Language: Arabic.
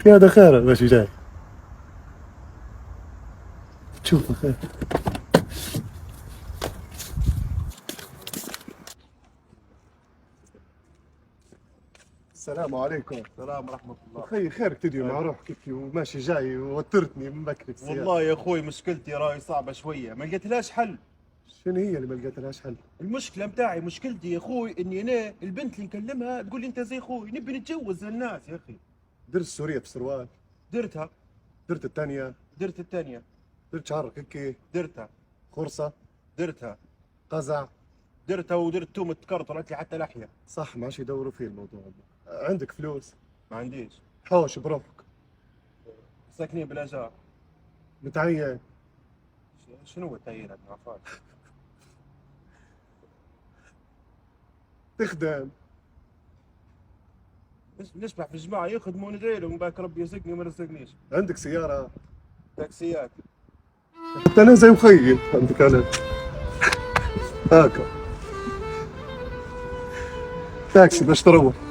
يا ده خير ماشي جاي تشوفه خير. السلام عليكم. السلام ورحمة الله. اخي خيرك تدوي مع روحك كيف وماشي جاي ووترتني من بكري السيارة. والله يا اخوي مشكلتي راي صعبة شوية، ما لقيتلهاش حل. شنو هي اللي ما لقيتلهاش حل؟ المشكلة متاعي مشكلتي يا اخوي اني انا البنت اللي نكلمها تقول لي انت زي اخوي، نبي نتجوز الناس يا اخي. درت السورية في سروال، درتها، درت الثانية، درت الثانية، درت شعرك هيك، درتها، خرصة، درتها، قزع. درتها ودرت تومة كرت طلعت لي حتى لحية. صح ماشي يدوروا فيه الموضوع هذا. عندك فلوس؟ ما عنديش. حوش بروحك. ساكنين بالاجار. متعين؟ شنو هو التعيين هذا عفاك؟ تخدم؟ نشبح في الجماعة يخدموا وندعي لهم باك ربي يرزقني وما يرزقنيش. عندك سيارة؟ تاكسيات. انت انا زي مخيل عندك انا هاكا تاكسي باش تروح.